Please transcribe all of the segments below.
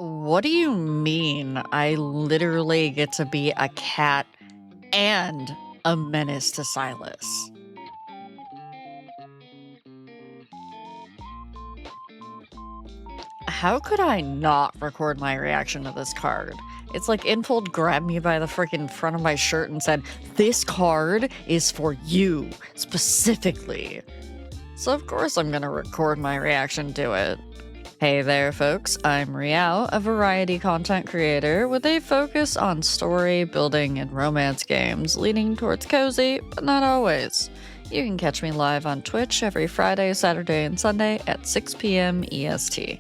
What do you mean? I literally get to be a cat and a menace to Silas. How could I not record my reaction to this card? It's like Infold grabbed me by the freaking front of my shirt and said, "This card is for you, specifically." So of course I'm gonna record my reaction to it. Hey there, folks. I'm Rhiow, a variety content creator with a focus on story, building, and romance games, leaning towards cozy, but not always. You can catch me live on Twitch every Friday, Saturday, and Sunday at 6 p.m. EST.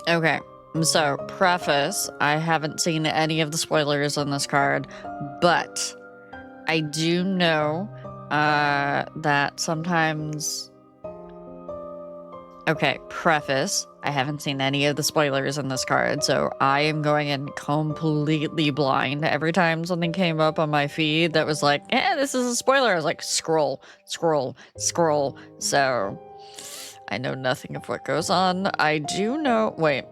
Okay, so preface, I haven't seen any of the spoilers on this card, but I do know that sometimes... Okay, preface, I haven't seen any of the spoilers in this card, so I am going in completely blind. Every time something came up on my feed that was like, this is a spoiler, I was like, scroll, scroll, scroll. So I know nothing of what goes on. I do know, wait,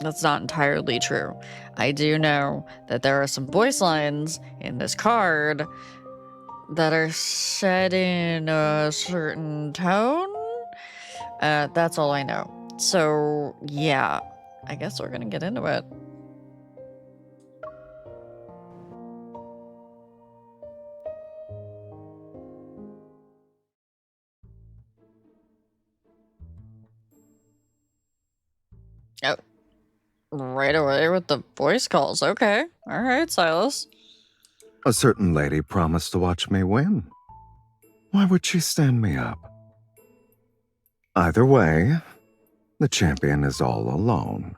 that's not entirely true. I do know that there are some voice lines in this card that are set in a certain tone. That's all I know. So, yeah, I guess we're gonna get into it. Oh, right away with the voice calls. Okay. All right, Silas. A certain lady promised to watch me win. Why would she stand me up? Either way, the champion is all alone.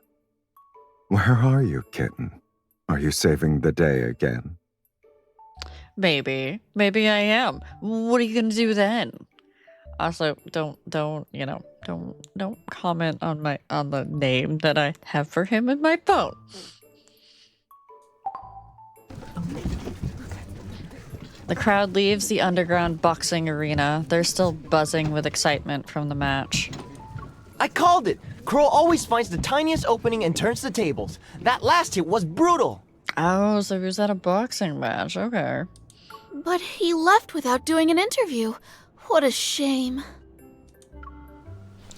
Where are you, Kitten? Are you saving the day again? Maybe. Maybe I am. What are you gonna do then? Also, don't comment on the name that I have for him in my phone. The crowd leaves the underground boxing arena. They're still buzzing with excitement from the match. I called it! Crow always finds the tiniest opening and turns the tables. That last hit was brutal! Oh, so he was at a boxing match. Okay. But he left without doing an interview. What a shame.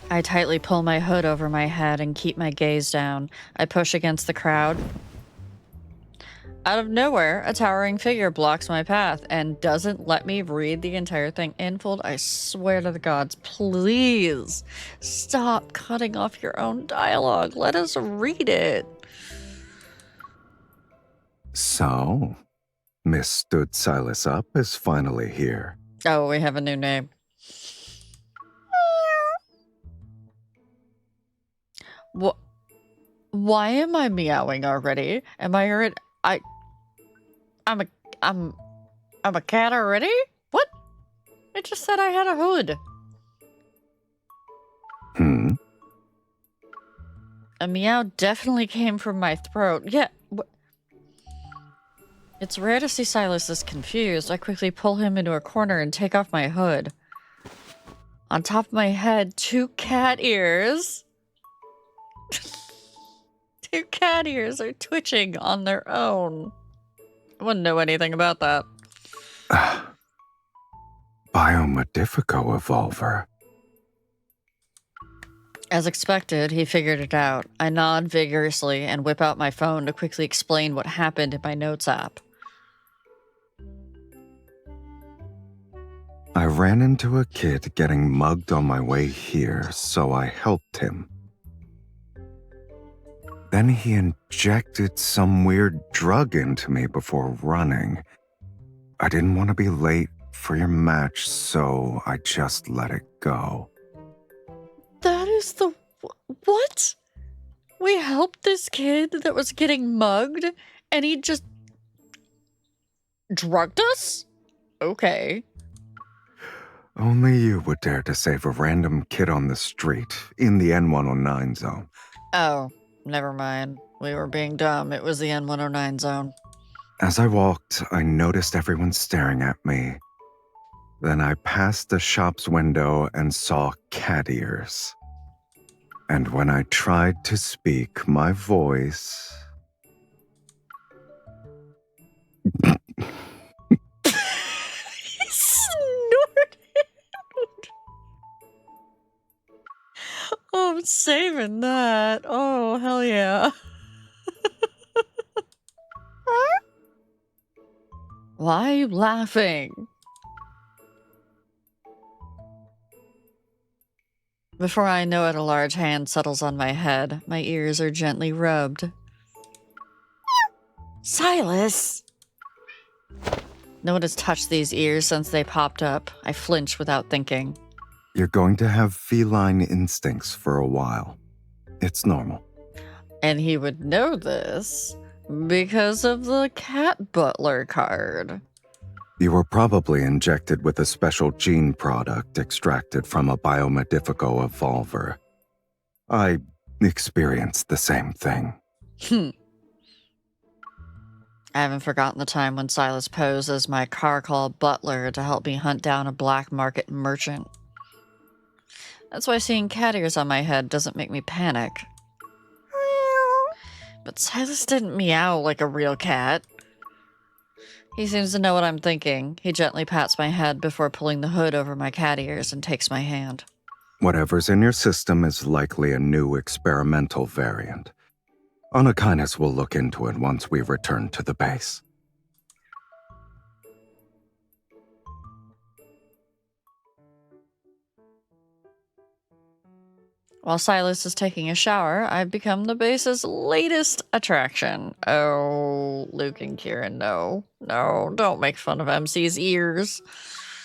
I tightly pull my hood over my head and keep my gaze down. I push against the crowd. Out of nowhere, a towering figure blocks my path and doesn't let me read the entire thing. Infold, I swear to the gods, please stop cutting off your own dialogue. Let us read it. So, Miss Stood Silas Up is finally here. Oh, we have a new name. What? Why am I meowing already? Am I already? I'm a cat already? What? It just said I had a hood. A meow definitely came from my throat. Yeah. It's rare to see Silas this confused. I quickly pull him into a corner and take off my hood. On top of my head, two cat ears. Two cat ears are twitching on their own. I wouldn't know anything about that. Biomodifico Evolver. As expected, he figured it out. I nod vigorously and whip out my phone to quickly explain what happened in my notes app. I ran into a kid getting mugged on my way here, so I helped him. Then he injected some weird drug into me before running. I didn't want to be late for your match, so I just let it go. That is the... What? We helped this kid that was getting mugged, and he just... drugged us? Okay. Only you would dare to save a random kid on the street, in the N109 zone. Oh, never mind. We were being dumb. It was the N109 zone. As I walked, I noticed everyone staring at me. Then I passed the shop's window and saw cat ears. And when I tried to speak, my voice... He snorted. Oh, I'm saving that. Oh, hell yeah. Why are you laughing? Before I know it, a large hand settles on my head. My ears are gently rubbed. Silas! No one has touched these ears since they popped up. I flinch without thinking. You're going to have feline instincts for a while. It's normal. And he would know this because of the cat butler card. You were probably injected with a special gene product extracted from a biomodifico evolver. I experienced the same thing. I haven't forgotten the time when Silas posed as my car called butler to help me hunt down a black market merchant. That's why seeing cat ears on my head doesn't make me panic. But Silas didn't meow like a real cat. He seems to know what I'm thinking. He gently pats my head before pulling the hood over my cat ears and takes my hand. Whatever's in your system is likely a new experimental variant. Anakinas will look into it once we return to the base. While Silas is taking a shower, I've become the base's latest attraction. Oh, Luke and Kieran, no. No, don't make fun of MC's ears.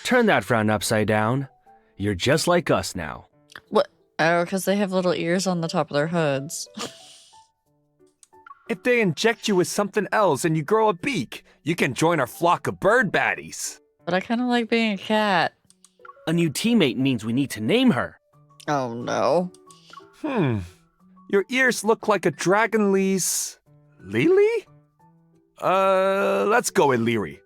Turn that frown upside down. You're just like us now. What? Oh, because they have little ears on the top of their hoods. If they inject you with something else and you grow a beak, you can join our flock of bird baddies. But I kind of like being a cat. A new teammate means we need to name her. Oh, no. Your ears look like a dragon lee's... Lily? Let's go with Leary.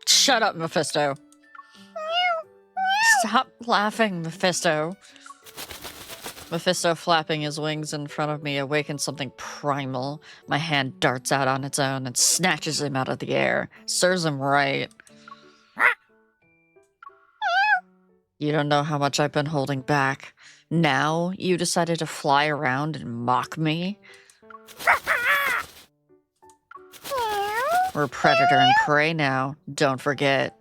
Shut up, Mephisto. Stop laughing, Mephisto. Mephisto flapping his wings in front of me awakens something primal. My hand darts out on its own and snatches him out of the air. Serves him right. You don't know how much I've been holding back. Now you decided to fly around and mock me? We're predator and prey now. Don't forget.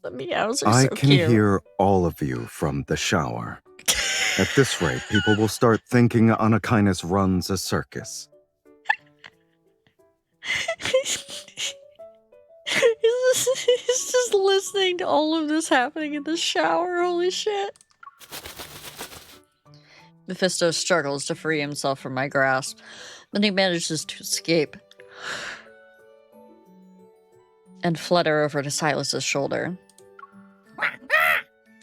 The meows are I so can cute. hear all of you from the shower. At this rate, people will start thinking Anakinas runs a circus. He's just listening to all of this happening in the shower. Holy shit. Mephisto struggles to free himself from my grasp, then he manages to escape and flutter over to Silas's shoulder.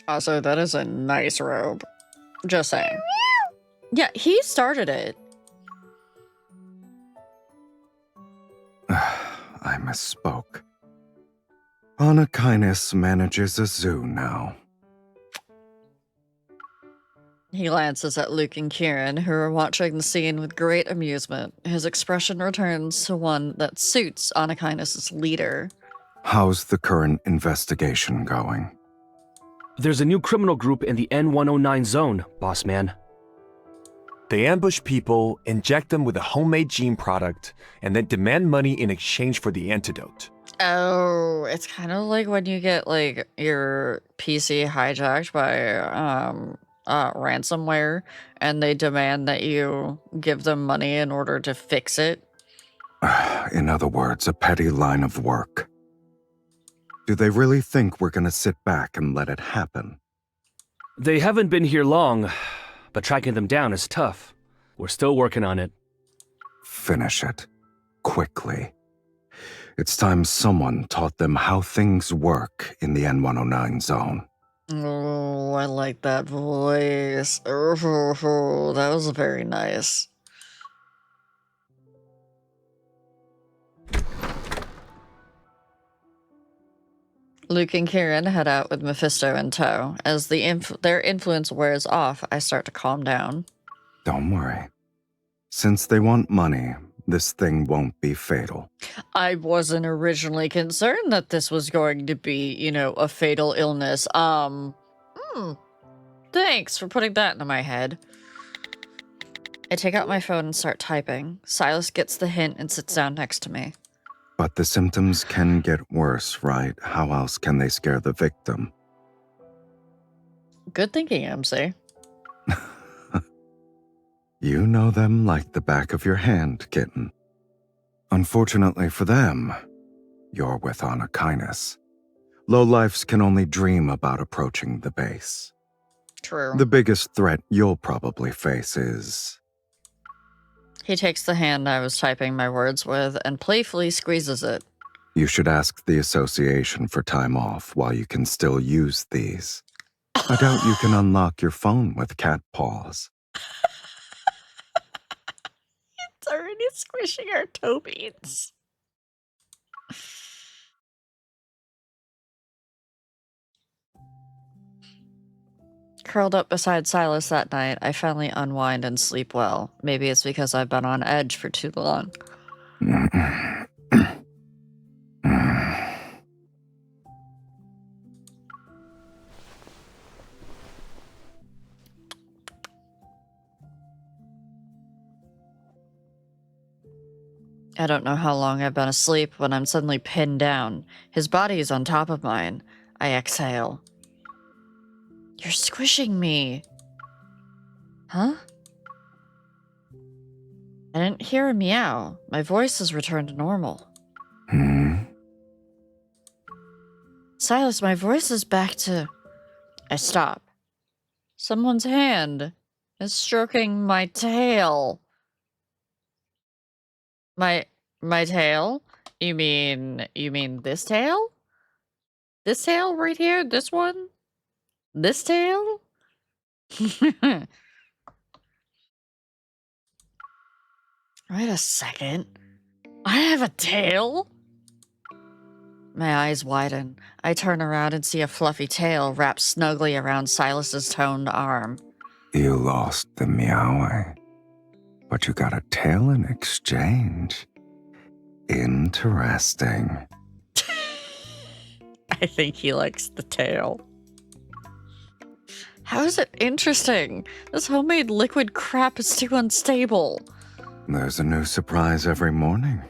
Also, that is a nice robe. Just saying. Yeah, he started it. I misspoke. Anakinas manages a zoo now. He glances at Luke and Kieran, who are watching the scene with great amusement. His expression returns to one that suits Anakinas' leader. How's the current investigation going? There's a new criminal group in the N109 zone, boss man. They ambush people, inject them with a homemade gene product, and then demand money in exchange for the antidote. Oh, it's kind of like when you get, like, your PC hijacked by, ransomware, and they demand that you give them money in order to fix it. In other words, a petty line of work. Do they really think we're gonna sit back and let it happen? They haven't been here long, but tracking them down is tough. We're still working on it. Finish it. Quickly. It's time someone taught them how things work in the N109 zone. Oh, I like that voice. Oh, that was very nice. Luke and Kieran head out with Mephisto in tow. As their influence wears off, I start to calm down. Don't worry. Since they want money, this thing won't be fatal. I wasn't originally concerned that this was going to be, you know, a fatal illness. Thanks for putting that into my head. I take out my phone and start typing. Silas gets the hint and sits down next to me. But the symptoms can get worse, right? How else can they scare the victim? Good thinking, MC. You know them like the back of your hand, Kitten. Unfortunately for them, you're with Anakainis. Lowlifes can only dream about approaching the base. True. The biggest threat you'll probably face is... He takes the hand I was typing my words with and playfully squeezes it. You should ask the association for time off while you can still use these. I doubt you can unlock your phone with cat paws. It's already squishing our toe beans. Curled up beside Silas that night, I finally unwind and sleep well. Maybe it's because I've been on edge for too long. I don't know how long I've been asleep when I'm suddenly pinned down. His body is on top of mine. I exhale. You're squishing me. Huh? I didn't hear a meow. My voice has returned to normal. Silas, my voice is back to... I stop. Someone's hand is stroking my tail. My tail? You mean this tail? This tail right here? This one? This tail? Wait a second. I have a tail? My eyes widen. I turn around and see a fluffy tail wrapped snugly around Silas's toned arm. You lost the meowing, but you got a tail in exchange. Interesting. I think he likes the tail. How is it interesting? This homemade liquid crap is too unstable. There's a new surprise every morning.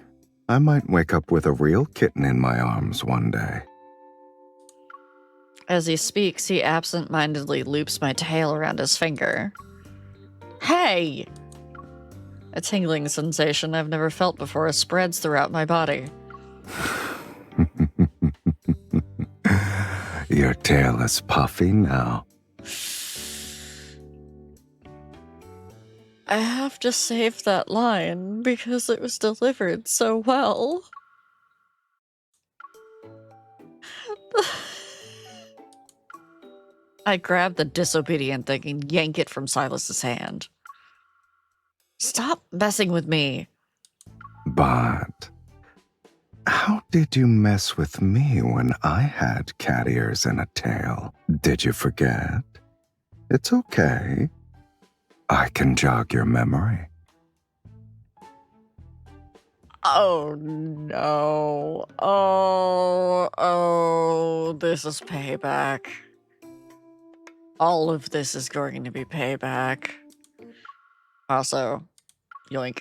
I might wake up with a real kitten in my arms one day. As he speaks, he absent-mindedly loops my tail around his finger. Hey! A tingling sensation I've never felt before spreads throughout my body. Your tail is puffy now. I have to save that line because it was delivered so well. I grab the disobedient thing and yank it from Silas's hand. Stop messing with me. But how did you mess with me when I had cat ears and a tail? Did you forget? It's okay. I can jog your memory. Oh no. Oh, this is payback. All of this is going to be payback. Also, yoink.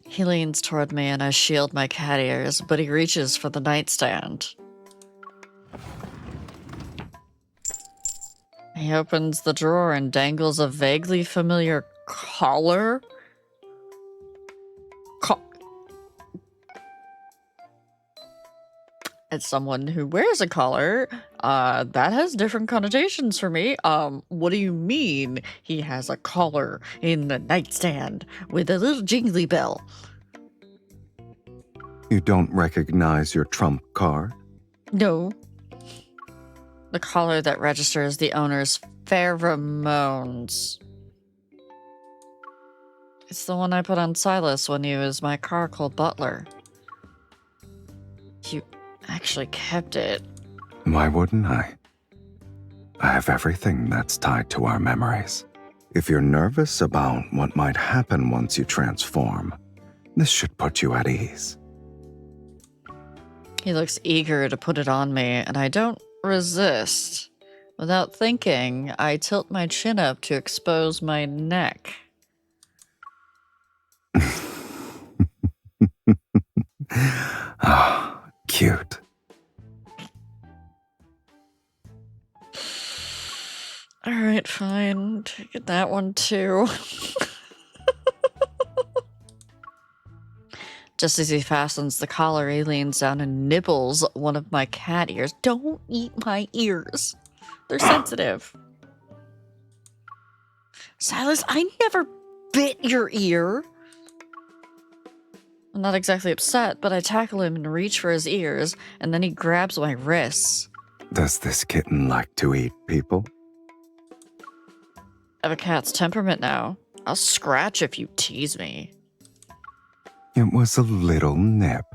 He leans toward me and I shield my cat ears, but he reaches for the nightstand. He opens the drawer and dangles a vaguely familiar collar. As someone who wears a collar, that has different connotations for me. What do you mean he has a collar in the nightstand with a little jingly bell? You don't recognize your trump card? No. The collar that registers the owner's pheromones. It's the one I put on Silas when he was my carnival butler. You actually kept it. Why wouldn't I? I have everything that's tied to our memories. If you're nervous about what might happen once you transform, this should put you at ease. He looks eager to put it on me, and I don't resist. Without thinking, I tilt my chin up to expose my neck. Ah, cute. Alright, fine. Take that one too. Just as he fastens the collar, he leans down and nibbles one of my cat ears. Don't eat my ears. They're sensitive. Silas, I never bit your ear. I'm not exactly upset, but I tackle him and reach for his ears, and then he grabs my wrists. Does this kitten like to eat people? I have a cat's temperament now. I'll scratch if you tease me. It was a little nip.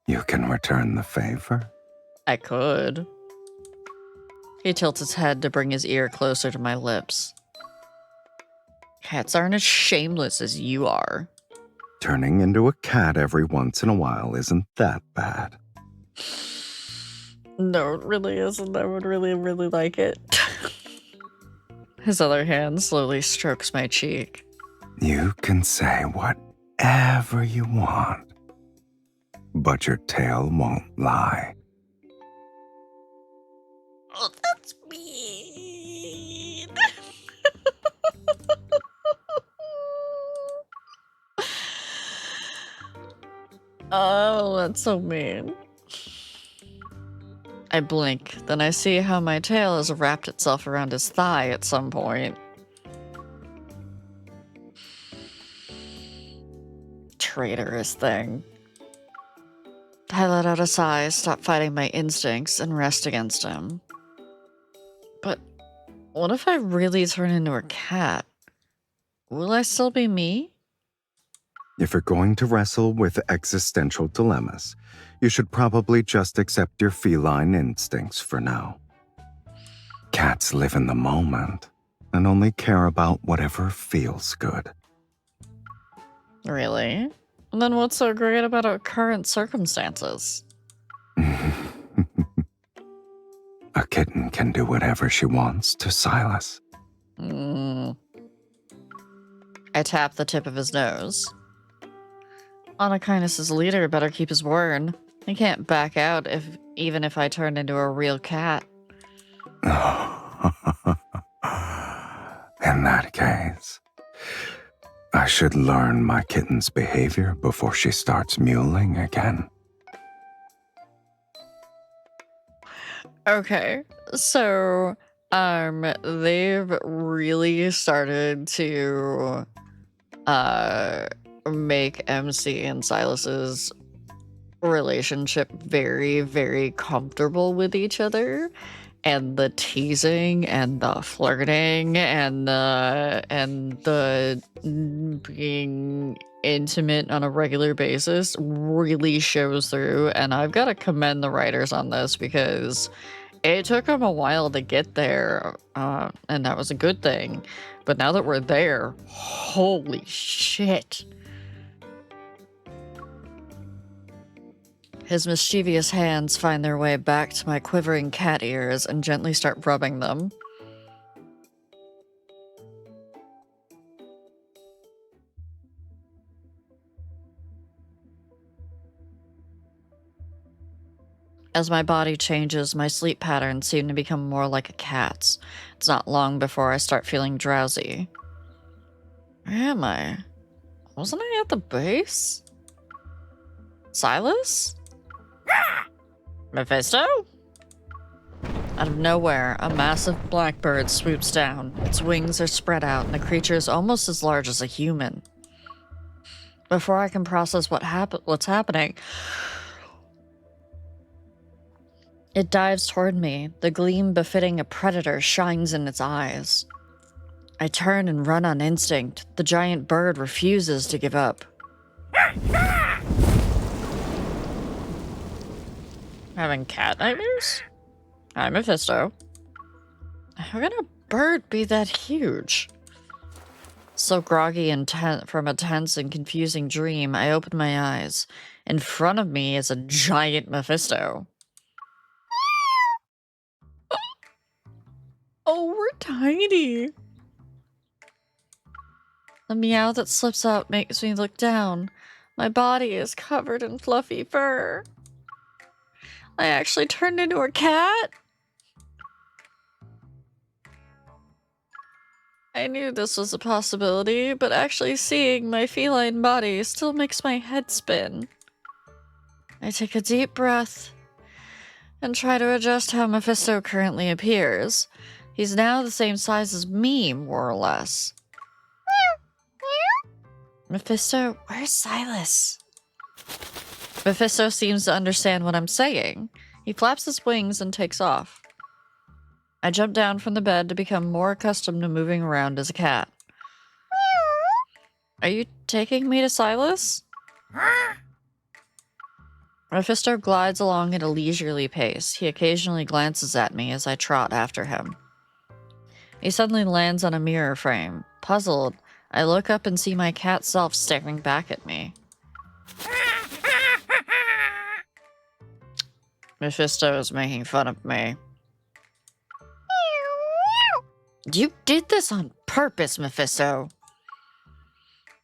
You can return the favor. I could. He tilts his head to bring his ear closer to my lips. Cats aren't as shameless as you are. Turning into a cat every once in a while isn't that bad. No, it really isn't. I would really, really like it. His other hand slowly strokes my cheek. You can say whatever you want, but your tail won't lie. Oh, that's mean. Oh, that's so mean. I blink, then I see how my tail has wrapped itself around his thigh at some point. Traitorous thing. I let out a sigh, stop fighting my instincts, and rest against him. But what if I really turn into a cat? Will I still be me? If you're going to wrestle with existential dilemmas, you should probably just accept your feline instincts for now. Cats live in the moment and only care about whatever feels good. Really? And then what's so great about our current circumstances? A kitten can do whatever she wants to Silas. I tap the tip of his nose. Anakinus' leader better keep his word. He can't back out even if I turn into a real cat. In that case, I should learn my kitten's behavior before she starts mewling again. Okay, so they've really started to make MC and Silas's relationship very, very comfortable with each other, and the teasing and the flirting and the being intimate on a regular basis really shows through. And I've got to commend the writers on this because it took them a while to get there, and that was a good thing. But now that we're there, holy shit. His mischievous hands find their way back to my quivering cat ears and gently start rubbing them. As my body changes, my sleep patterns seem to become more like a cat's. It's not long before I start feeling drowsy. Where am I? Wasn't I at the base? Silas? Mephisto? Out of nowhere, a massive blackbird swoops down. Its wings are spread out, and the creature is almost as large as a human. Before I can process what's happening, it dives toward me. The gleam befitting a predator shines in its eyes. I turn and run on instinct. The giant bird refuses to give up. Having cat nightmares? Hi, Mephisto. How can a bird be that huge? So groggy and from a tense and confusing dream, I open my eyes. In front of me is a giant Mephisto. Oh, we're tiny. The meow that slips out makes me look down. My body is covered in fluffy fur. I actually turned into a cat? I knew this was a possibility, but actually seeing my feline body still makes my head spin. I take a deep breath and try to adjust how Mephisto currently appears. He's now the same size as me, more or less. Mephisto, where's Silas? Mephisto seems to understand what I'm saying. He flaps his wings and takes off. I jump down from the bed to become more accustomed to moving around as a cat. Are you taking me to Silas? Mephisto glides along at a leisurely pace. He occasionally glances at me as I trot after him. He suddenly lands on a mirror frame. Puzzled, I look up and see my cat self staring back at me. Mephisto is making fun of me. You did this on purpose, Mephisto.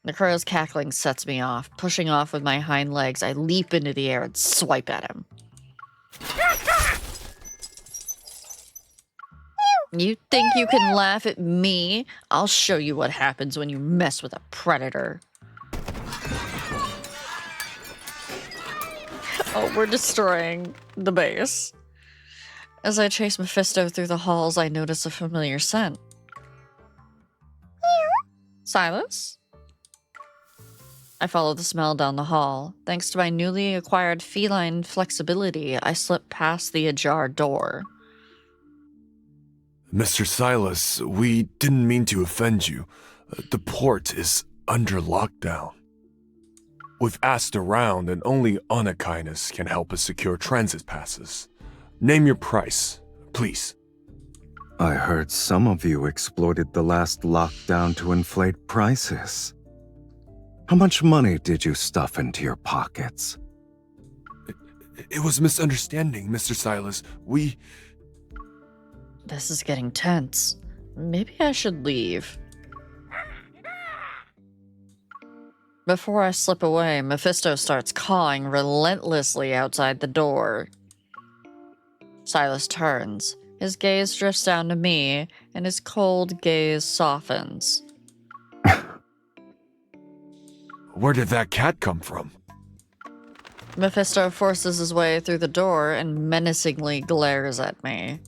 The crow's cackling sets me off. Pushing off with my hind legs, I leap into the air and swipe at him. You think you can laugh at me? I'll show you what happens when you mess with a predator. Oh, we're destroying the base. As I chase Mephisto through the halls, I notice a familiar scent. Silas? I follow the smell down the hall. Thanks to my newly acquired feline flexibility, I slip past the ajar door. Mr. Silas, we didn't mean to offend you. The port is under lockdown. We've asked around, and only Anakinus can help us secure transit passes. Name your price, please. I heard some of you exploited the last lockdown to inflate prices. How much money did you stuff into your pockets? It was misunderstanding, Mr. Silas. This is getting tense. Maybe I should leave. Before I slip away, Mephisto starts cawing relentlessly outside the door. Silas turns. His gaze drifts down to me, and his cold gaze softens. Where did that cat come from? Mephisto forces his way through the door and menacingly glares at me.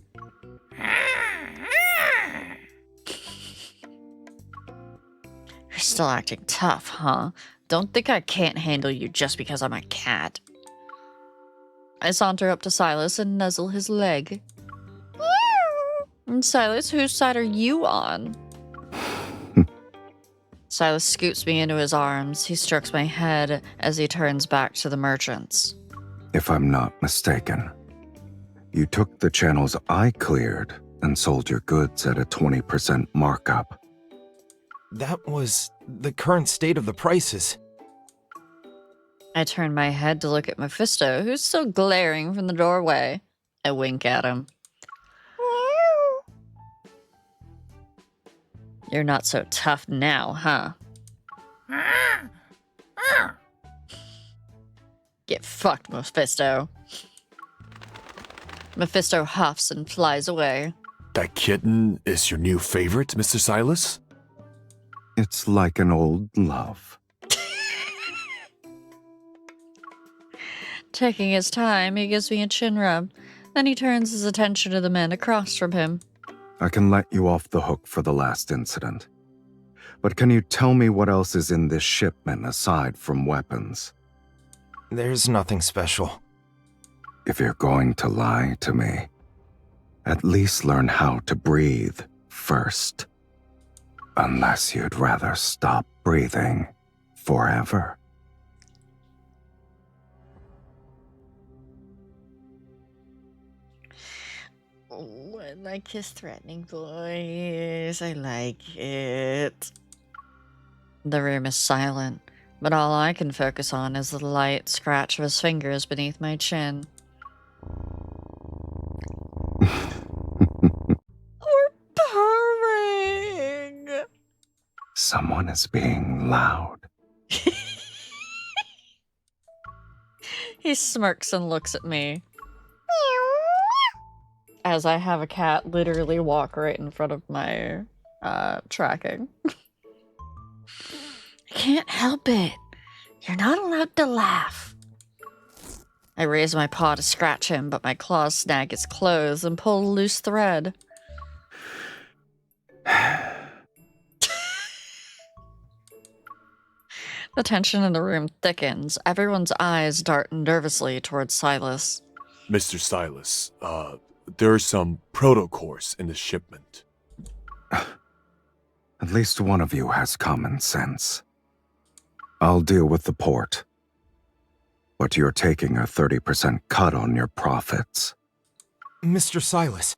You're still acting tough, huh? Don't think I can't handle you just because I'm a cat. I saunter up to Silas and nuzzle his leg. And Silas, whose side are you on? Silas scoots me into his arms. He strokes my head as he turns back to the merchants. If I'm not mistaken, you took the channels I cleared and sold your goods at a 20% markup. That was the current state of the prices. I turn my head to look at Mephisto, who's still glaring from the doorway. I wink at him. You're not so tough now, huh? Get fucked, Mephisto. Mephisto huffs and flies away. That kitten is your new favorite, Mr. Silas? It's like an old love. Taking his time, he gives me a chin rub. Then he turns his attention to the men across from him. I can let you off the hook for the last incident. But can you tell me what else is in this shipment aside from weapons? There's nothing special. If you're going to lie to me, at least learn how to breathe first. Unless you'd rather stop breathing forever. Oh, I like his threatening voice. I like it. The room is silent, but all I can focus on is the light scratch of his fingers beneath my chin. We're purring! Someone is being loud. He smirks and looks at me. As I have a cat literally walk right in front of my tracking. I can't help it. You're not allowed to laugh. I raise my paw to scratch him, but my claws snag his clothes and pull a loose thread. The tension in the room thickens. Everyone's eyes dart nervously towards Silas. Mr. Silas, there are some proto-course in the shipment. At least one of you has common sense. I'll deal with the port. But you're taking a 30% cut on your profits. Mr. Silas.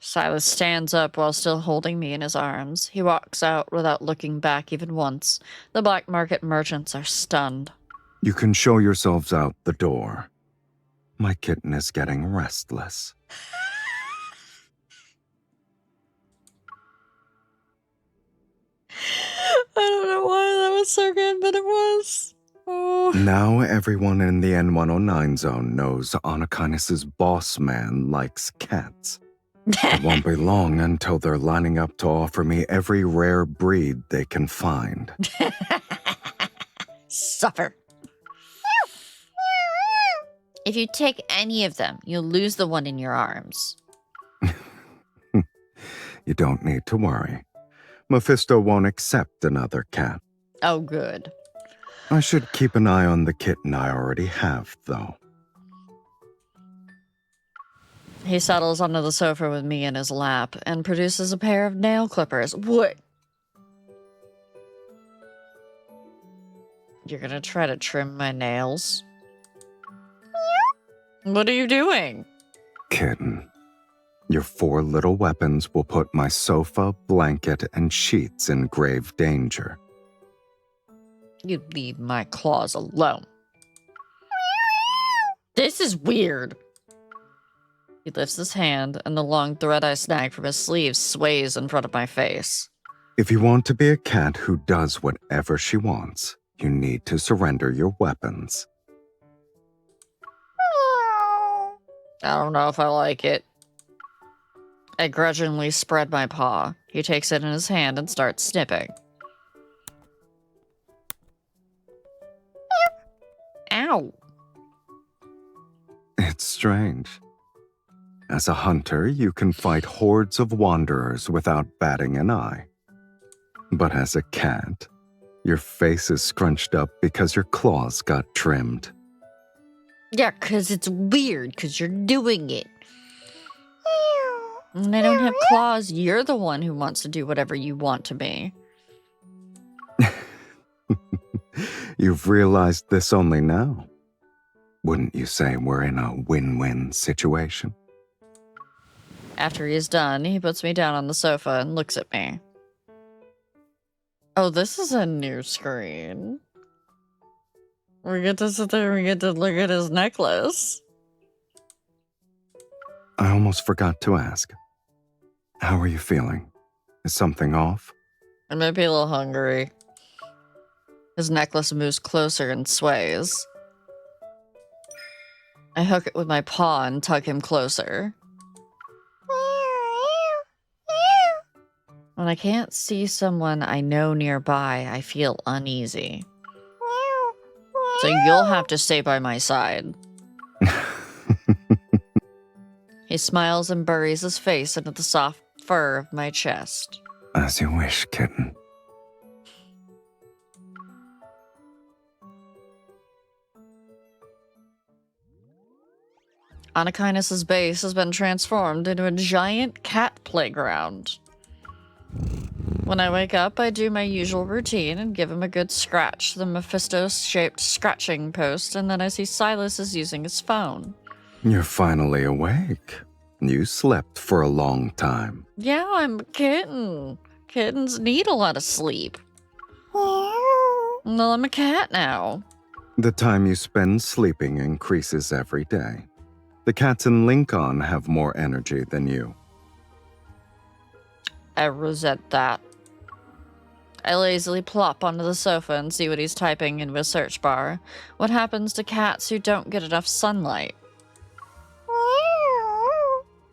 Silas stands up while still holding me in his arms. He walks out without looking back even once. The black market merchants are stunned. You can show yourselves out the door. My kitten is getting restless. I don't know why that was so good, but it was. Oh. Now everyone in the N109 zone knows Anakinus's boss man likes cats. It won't be long until they're lining up to offer me every rare breed they can find. Suffer. If you take any of them, you'll lose the one in your arms. You don't need to worry. Mephisto won't accept another cat. Oh, good. I should keep an eye on the kitten I already have, though. He settles onto the sofa with me in his lap and produces a pair of nail clippers. What? You're gonna try to trim my nails? What are you doing? Kitten, your 4 little weapons will put my sofa, blanket, and sheets in grave danger. You leave my claws alone. This is weird. He lifts his hand, and the long thread I snag from his sleeve sways in front of my face. If you want to be a cat who does whatever she wants, you need to surrender your weapons. I don't know if I like it. I grudgingly spread my paw. He takes it in his hand and starts snipping. Ow. It's strange. As a hunter, you can fight hordes of wanderers without batting an eye. But as a cat, your face is scrunched up because your claws got trimmed. Yeah, 'cause it's weird, 'cause you're doing it. And I don't have claws. You're the one who wants to do whatever you want to me. You've realized this only now. Wouldn't you say we're in a win-win situation? After he is done, he puts me down on the sofa and looks at me. Oh, this is a new screen. We get to sit there and we get to look at his necklace. I almost forgot to ask. How are you feeling? Is something off? I might be a little hungry. His necklace moves closer and sways. I hook it with my paw and tug him closer. When I can't see someone I know nearby, I feel uneasy. So you'll have to stay by my side. He smiles and buries his face into the soft fur of my chest. As you wish, kitten. Anakinus's base has been transformed into a giant cat playground. When I wake up, I do my usual routine and give him a good scratch, the Mephisto-shaped scratching post, and then I see Silas is using his phone. You're finally awake. You slept for a long time. Yeah, I'm a kitten. Kittens need a lot of sleep. Well, I'm a cat now. The time you spend sleeping increases every day. The cats in Lincoln have more energy than you. I resent that. I lazily plop onto the sofa and see what he's typing into a search bar. What happens to cats who don't get enough sunlight?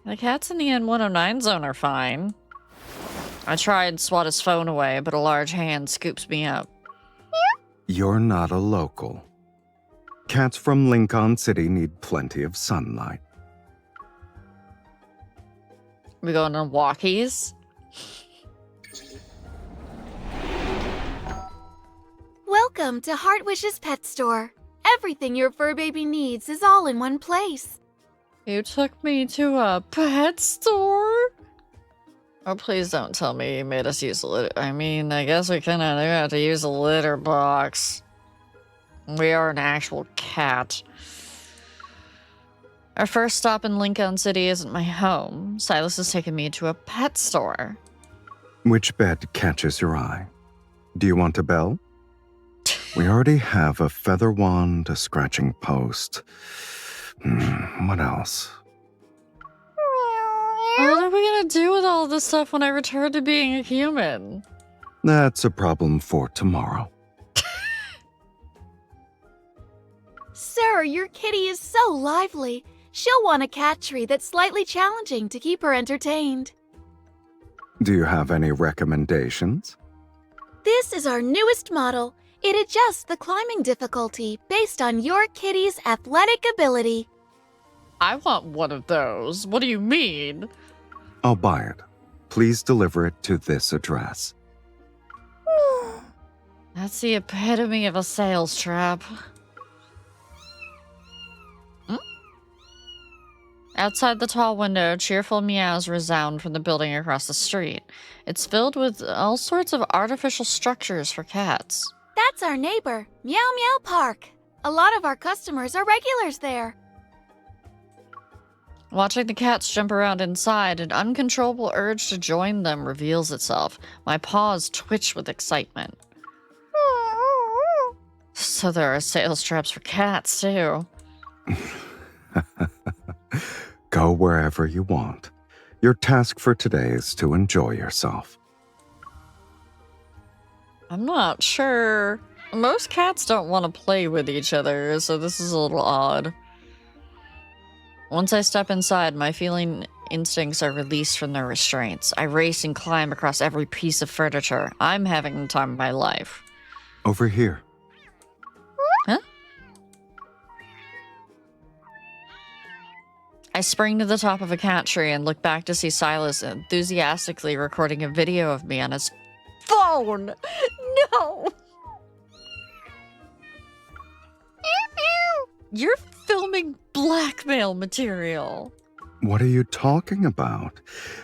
The cats in the N109 zone are fine. I try and swat his phone away, but a large hand scoops me up. You're not a local. Cats from Lincoln City need plenty of sunlight. We going on walkies? Welcome to Heart Wishes Pet Store. Everything your fur baby needs is all in one place. You took me to a pet store? Oh, please don't tell me you made us use a litter. I mean, I guess we kind of have to use a litter box. We are an actual cat. Our first stop in Lincoln City isn't my home. Silas has taken me to a pet store. Which bed catches your eye? Do you want a bell? We already have a feather wand, a scratching post. What else? What are we gonna do with all this stuff when I return to being a human? That's a problem for tomorrow. Sir, your kitty is so lively. She'll want a cat tree that's slightly challenging to keep her entertained. Do you have any recommendations? This is our newest model. It adjusts the climbing difficulty based on your kitty's athletic ability. I want one of those. What do you mean? I'll buy it. Please deliver it to this address. That's the epitome of a sales trap. Outside the tall window, cheerful meows resound from the building across the street. It's filled with all sorts of artificial structures for cats. That's our neighbor, Meow Meow Park. A lot of our customers are regulars there. Watching the cats jump around inside, an uncontrollable urge to join them reveals itself. My paws twitch with excitement. So there are sales traps for cats, too. Go wherever you want. Your task for today is to enjoy yourself. I'm not sure. Most cats don't want to play with each other, so this is a little odd. Once I step inside, my feline instincts are released from their restraints. I race and climb across every piece of furniture. I'm having the time of my life. Over here. Huh? I spring to the top of a cat tree and look back to see Silas enthusiastically recording a video of me on his phone. No! You're filming blackmail material. What are you talking about?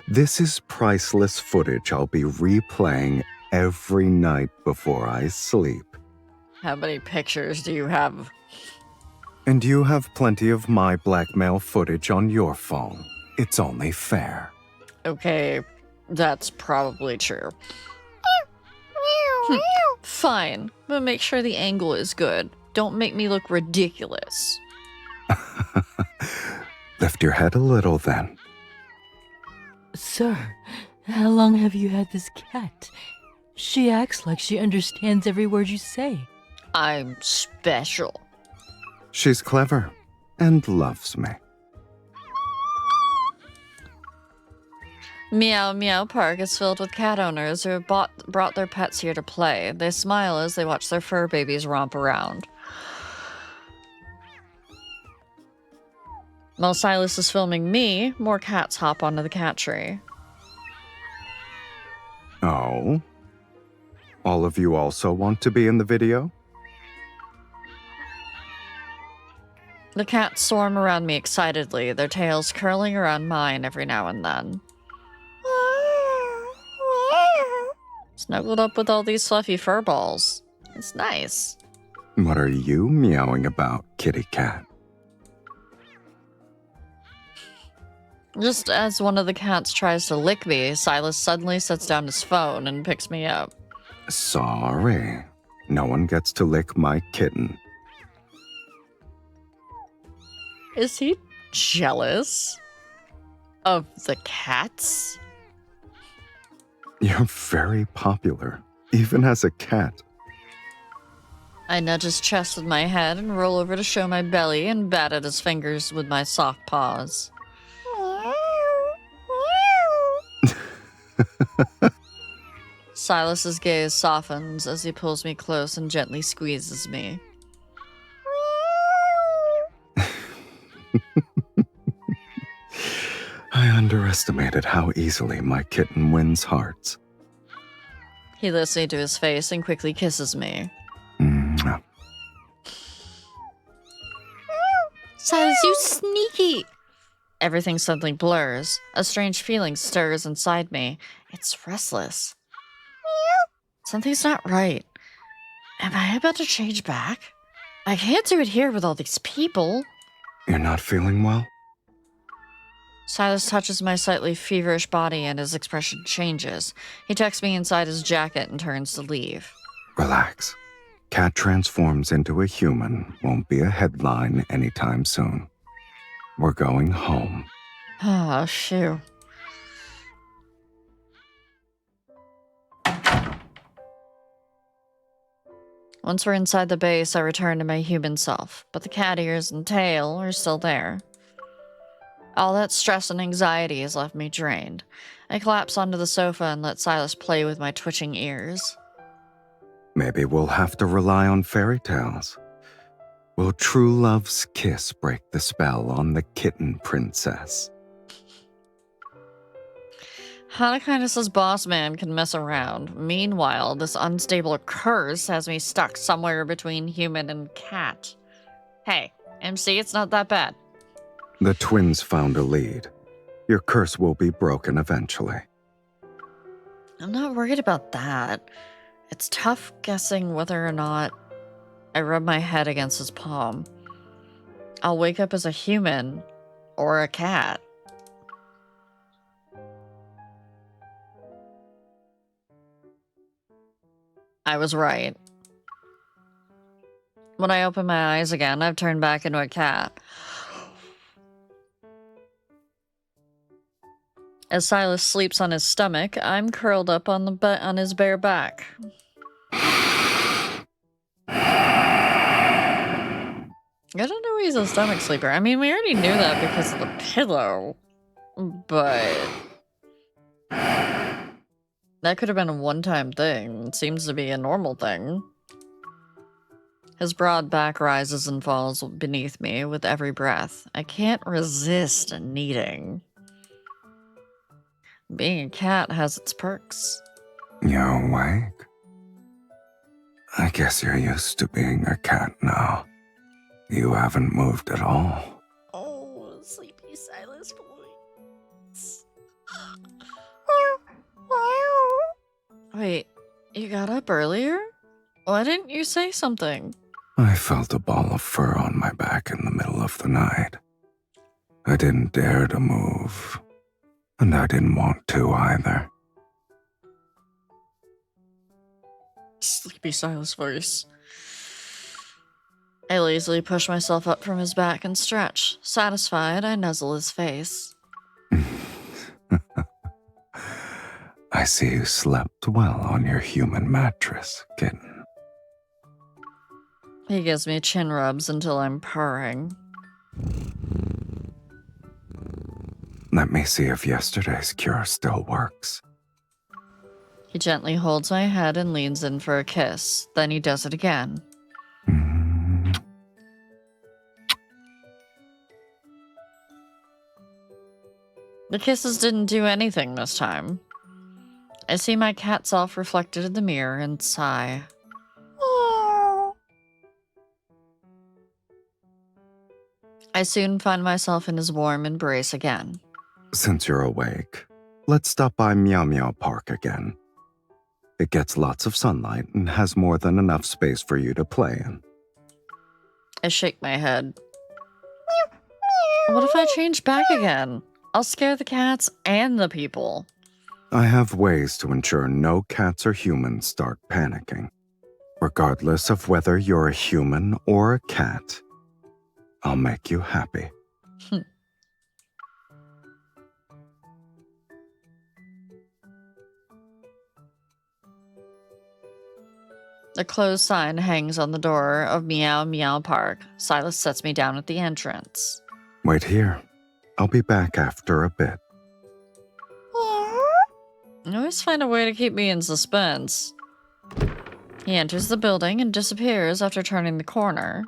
This is priceless footage I'll be replaying every night before I sleep. How many pictures do you have? And you have plenty of my blackmail footage on your phone. It's only fair. Okay, that's probably true. Fine, but make sure the angle is good. Don't make me look ridiculous. Lift your head a little then. Sir, how long have you had this cat? She acts like she understands every word you say. I'm special. She's clever and loves me. Meow Meow Park is filled with cat owners who have brought their pets here to play. They smile as they watch their fur babies romp around. While Silas is filming me, more cats hop onto the cat tree. Oh? All of you also want to be in the video? The cats swarm around me excitedly, their tails curling around mine every now and then. Snuggled up with all these fluffy fur balls. It's nice. What are you meowing about, kitty cat? Just as one of the cats tries to lick me, Silas suddenly sets down his phone and picks me up. Sorry. No one gets to lick my kitten. Is he jealous of the cats? You're very popular, even as a cat. I nudge his chest with my head and roll over to show my belly and bat at his fingers with my soft paws. Silas's gaze softens as he pulls me close and gently squeezes me. I underestimated how easily my kitten wins hearts. He lifts me to his face and quickly kisses me. Mwah. Silas, you sneaky! Everything suddenly blurs. A strange feeling stirs inside me. It's restless. Something's not right. Am I about to change back? I can't do it here with all these people. You're not feeling well? Silas touches my slightly feverish body and his expression changes. He tucks me inside his jacket and turns to leave. Relax. Cat transforms into a human won't be a headline anytime soon. We're going home. Ah, phew. Once we're inside the base, I return to my human self, but the cat ears and tail are still there. All that stress and anxiety has left me drained. I collapse onto the sofa and let Silas play with my twitching ears. Maybe we'll have to rely on fairy tales. Will true love's kiss break the spell on the kitten princess? Hanakinus' boss man can mess around. Meanwhile, this unstable curse has me stuck somewhere between human and cat. Hey, MC, it's not that bad. The twins found a lead. Your curse will be broken eventually. I'm not worried about that. It's tough guessing whether or not I rub my head against his palm. I'll wake up as a human or a cat. I was right. When I open my eyes again, I've turned back into a cat. As Silas sleeps on his stomach, I'm curled up on on his bare back. I don't know he's a stomach sleeper. I mean, we already knew that because of the pillow, but that could have been a one-time thing. It seems to be a normal thing. His broad back rises and falls beneath me with every breath. I can't resist kneading. Being a cat has its perks. You're awake? I guess you're used to being a cat now. You haven't moved at all. Oh, sleepy Silas voice. Wait, you got up earlier? Why didn't you say something? I felt a ball of fur on my back in the middle of the night. I didn't dare to move, and I didn't want to either. Sleepy Silas voice. I lazily push myself up from his back and stretch. Satisfied, I nuzzle his face. I see you slept well on your human mattress, kitten. He gives me chin rubs until I'm purring. Let me see if yesterday's cure still works. He gently holds my head and leans in for a kiss. Then he does it again. The kisses didn't do anything this time. I see my cat self reflected in the mirror and sigh. I soon find myself in his warm embrace again. Since you're awake, let's stop by Meow Meow Park again. It gets lots of sunlight and has more than enough space for you to play in. I shake my head. What if I change back again? I'll scare the cats and the people. I have ways to ensure no cats or humans start panicking. Regardless of whether you're a human or a cat, I'll make you happy. A closed sign hangs on the door of Meow Meow Park. Silas sets me down at the entrance. Wait here. I'll be back after a bit. You always find a way to keep me in suspense. He enters the building and disappears after turning the corner.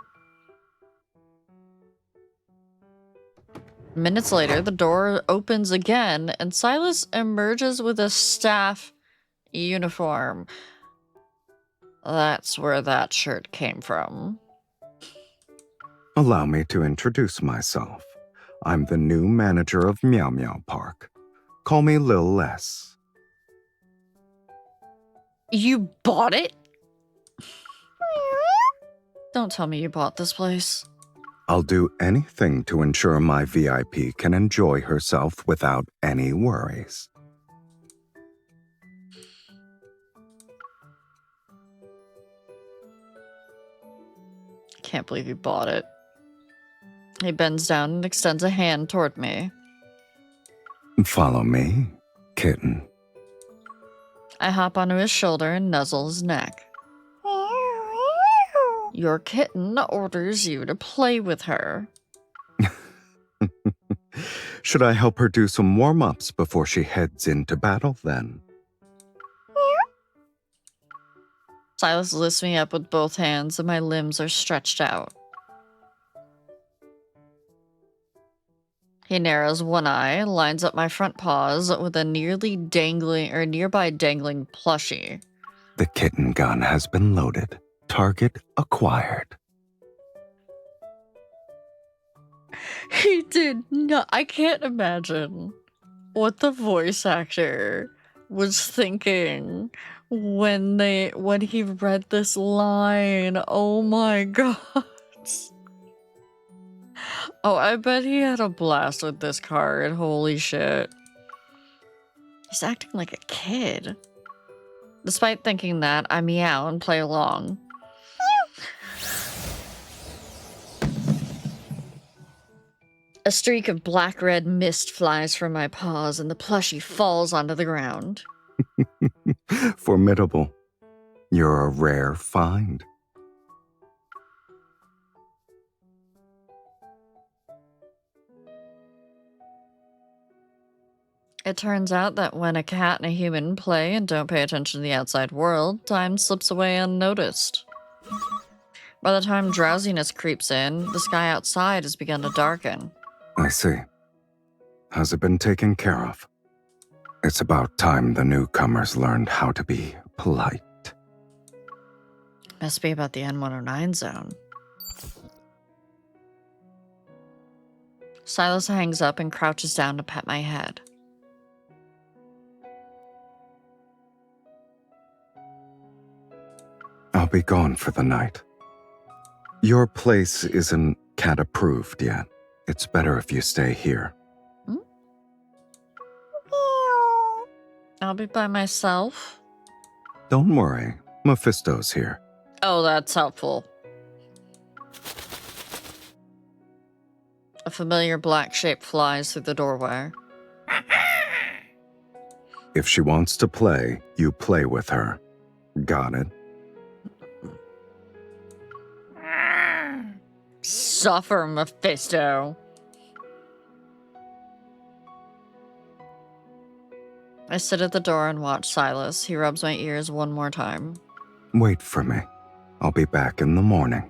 Minutes later, the door opens again, and Silas emerges with a staff uniform. That's where that shirt came from. Allow me to introduce myself. I'm the new manager of Meow Meow Park. Call me Lil S. You bought it? Don't tell me you bought this place. I'll do anything to ensure my VIP can enjoy herself without any worries. Can't believe you bought it. He bends down and extends a hand toward me. Follow me, Kitten. I hop onto his shoulder and nuzzle his neck. Your kitten orders you to play with her. Should I help her do some warm-ups before she heads into battle, then? Silas lifts me up with both hands and my limbs are stretched out. He narrows one eye, lines up my front paws with a nearby dangling plushie. The kitten gun has been loaded. Target acquired. He did not. I can't imagine what the voice actor was thinking when he read this line. Oh my god. Oh, I bet he had a blast with this card. Holy shit. He's acting like a kid. Despite thinking that, I meow and play along. A streak of black-red mist flies from my paws and the plushie falls onto the ground. Formidable. You're a rare find. It turns out that when a cat and a human play and don't pay attention to the outside world, time slips away unnoticed. By the time drowsiness creeps in, the sky outside has begun to darken. I see. Has it been taken care of? It's about time the newcomers learned how to be polite. Must be about the N109 zone. Silas hangs up and crouches down to pet my head. I'll be gone for the night. Your place isn't cat-approved yet. It's better if you stay here. I'll be by myself. Don't worry, Mephisto's here. Oh, that's helpful. A familiar black shape flies through the doorway. If she wants to play, you play with her. Got it? Suffer, Mephisto. I sit at the door and watch Silas. He rubs my ears one more time. Wait for me. I'll be back in the morning.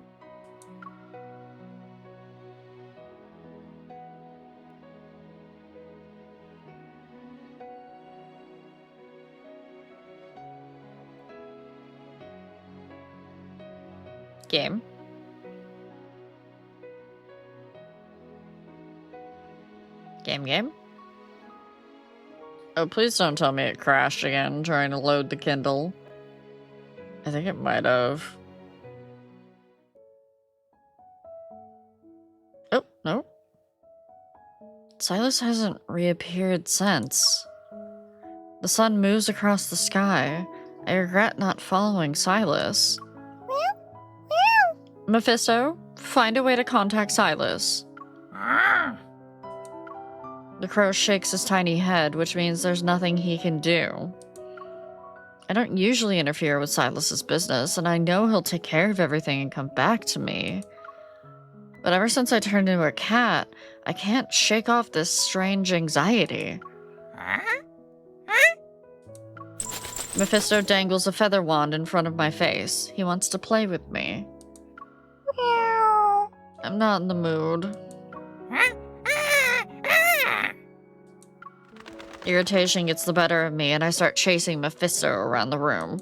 Game. Game. Oh, please don't tell me it crashed again trying to load the Kindle. I think it might have. Oh, no. Silas hasn't reappeared since. The sun moves across the sky. I regret not following Silas. Mephisto, find a way to contact Silas. The crow shakes his tiny head, which means there's nothing he can do. I don't usually interfere with Silas's business, and I know he'll take care of everything and come back to me. But ever since I turned into a cat, I can't shake off this strange anxiety. Mephisto dangles a feather wand in front of my face. He wants to play with me. I'm not in the mood. Irritation gets the better of me, and I start chasing Mephisto around the room.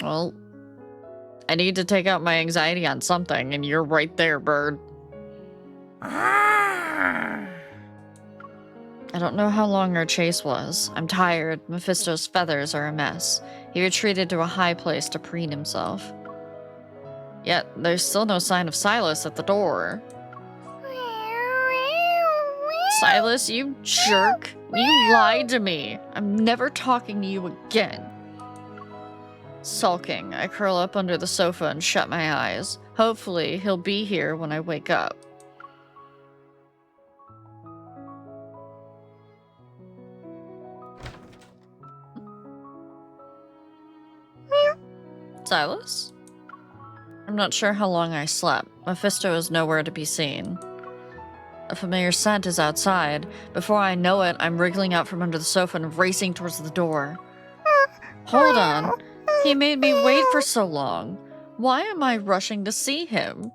Well, I need to take out my anxiety on something, and you're right there, bird. I don't know how long our chase was. I'm tired. Mephisto's feathers are a mess. He retreated to a high place to preen himself. Yet, there's still no sign of Silas at the door. Silas, you jerk. You lied to me. I'm never talking to you again. Sulking, I curl up under the sofa and shut my eyes. Hopefully, he'll be here when I wake up. Silas? I'm not sure how long I slept. Mephisto is nowhere to be seen. A familiar scent is outside. Before I know it, I'm wriggling out from under the sofa and racing towards the door. Hold on. He made me wait for so long. Why am I rushing to see him?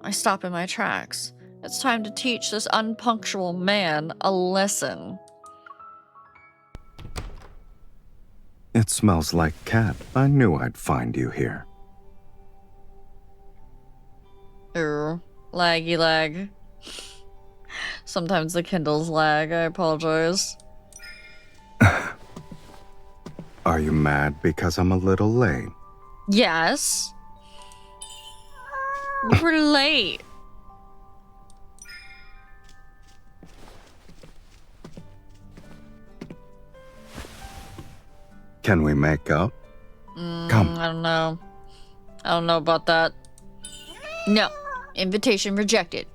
I stop in my tracks. It's time to teach this unpunctual man a lesson. It smells like cat. I knew I'd find you here. Ooh, laggy lag. Sometimes the Kindles lag, I apologize. Are you mad because I'm a little late? Yes. We're late. Can we make up? Come. I don't know. I don't know about that. No. Invitation rejected.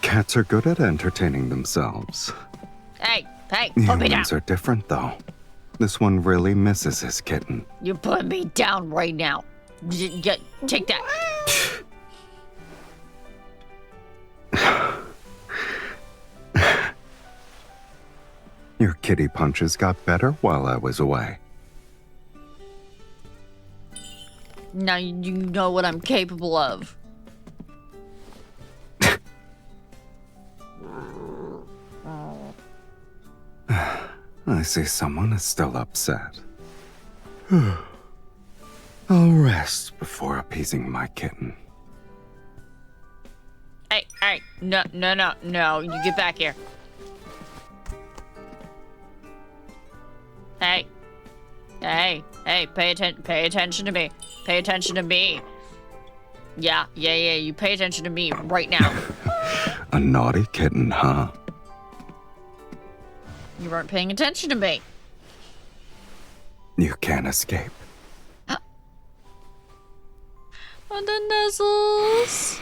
Cats are good at entertaining themselves. Hey, put me down. Humans are different, though. This one really misses his kitten. You put me down right now. Take that. Your kitty punches got better while I was away. Now you know what I'm capable of. I see someone is still upset. I'll rest before appeasing my kitten. Hey, no, you get back here. Hey, pay attention to me. Pay attention to me. Yeah, you pay attention to me right now. A naughty kitten, huh? You weren't paying attention to me. You can't escape. On the nuzzles.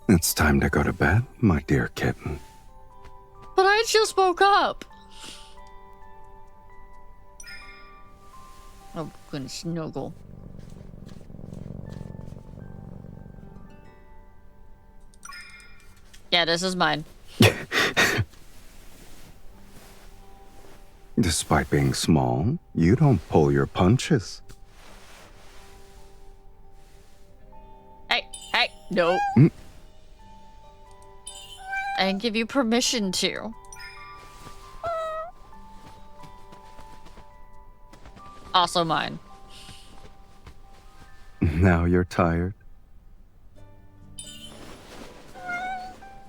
It's time to go to bed, my dear kitten. But I just woke up. Oh, goodness, snuggle. Yeah, this is mine. Despite being small, you don't pull your punches. Hey, no. I didn't give you permission to. Also mine. Now you're tired.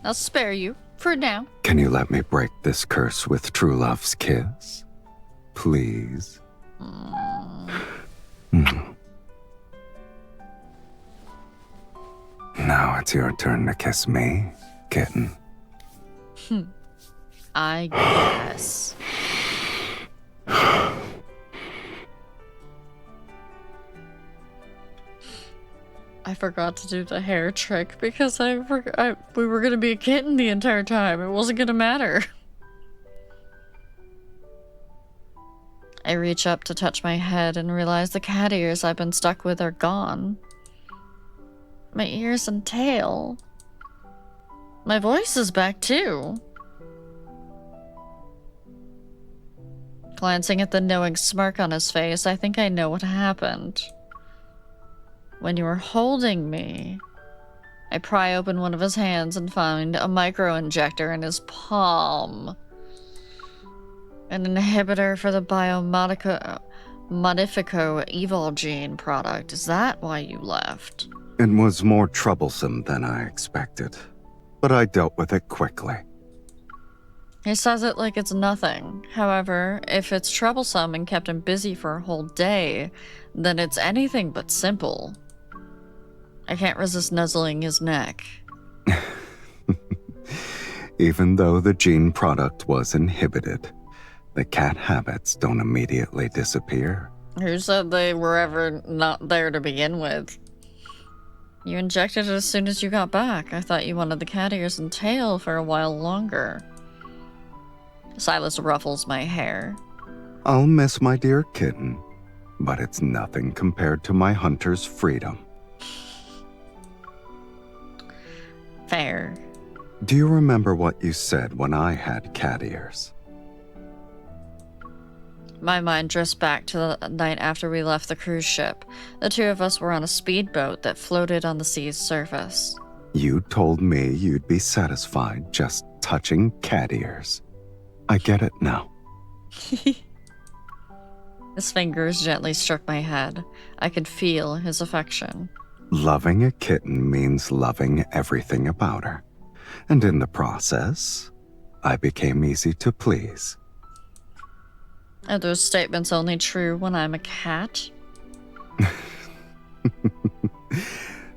I'll spare you for now. Can you let me break this curse with true love's kiss? Please? Mm. Now it's your turn to kiss me, kitten. I guess. I forgot to do the hair trick because we were gonna be a kitten the entire time. It wasn't gonna matter. I reach up to touch my head and realize the cat ears I've been stuck with are gone. My ears and tail. My voice is back too. Glancing at the knowing smirk on his face, I think I know what happened. When you were holding me, I pry open one of his hands and find a micro-injector in his palm. An inhibitor for the Modifico Evol gene product. Is that why you left? It was more troublesome than I expected, but I dealt with it quickly. He says it like it's nothing. However, if it's troublesome and kept him busy for a whole day, then it's anything but simple. I can't resist nuzzling his neck. Even though the gene product was inhibited, the cat habits don't immediately disappear. Who said they were ever not there to begin with? You injected it as soon as you got back. I thought you wanted the cat ears and tail for a while longer. Silas ruffles my hair. I'll miss my dear kitten, but it's nothing compared to my hunter's freedom. Fair. Do you remember what you said when I had cat ears? My mind drifts back to the night after we left the cruise ship. The two of us were on a speedboat that floated on the sea's surface. You told me you'd be satisfied just touching cat ears. I get it now. His fingers gently stroked my head. I could feel his affection. Loving a kitten means loving everything about her. And in the process, I became easy to please. Are those statements only true when I'm a cat?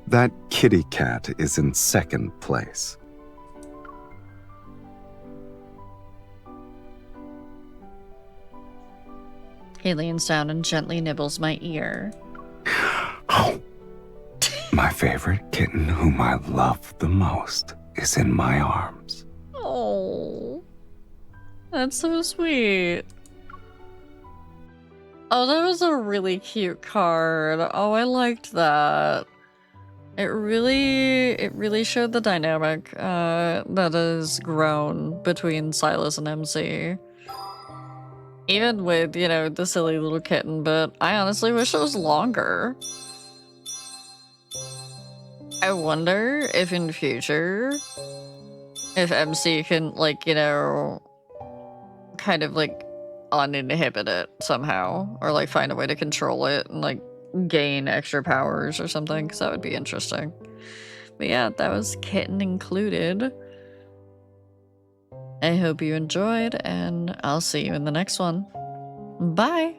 That kitty cat is in second place. He leans down and gently nibbles my ear. My favorite kitten, whom I love the most, is in my arms. Oh, that's so sweet. Oh, that was a really cute card. Oh, I liked that. It really showed the dynamic that has grown between Silas and MC. Even with, you know, the silly little kitten, but I honestly wish it was longer. I wonder if in future, if MC can, like, you know, kind of, like, uninhibit it somehow, or, like, find a way to control it and, like, gain extra powers or something, because that would be interesting. But yeah, that was Kitten included. I hope you enjoyed, and I'll see you in the next one. Bye!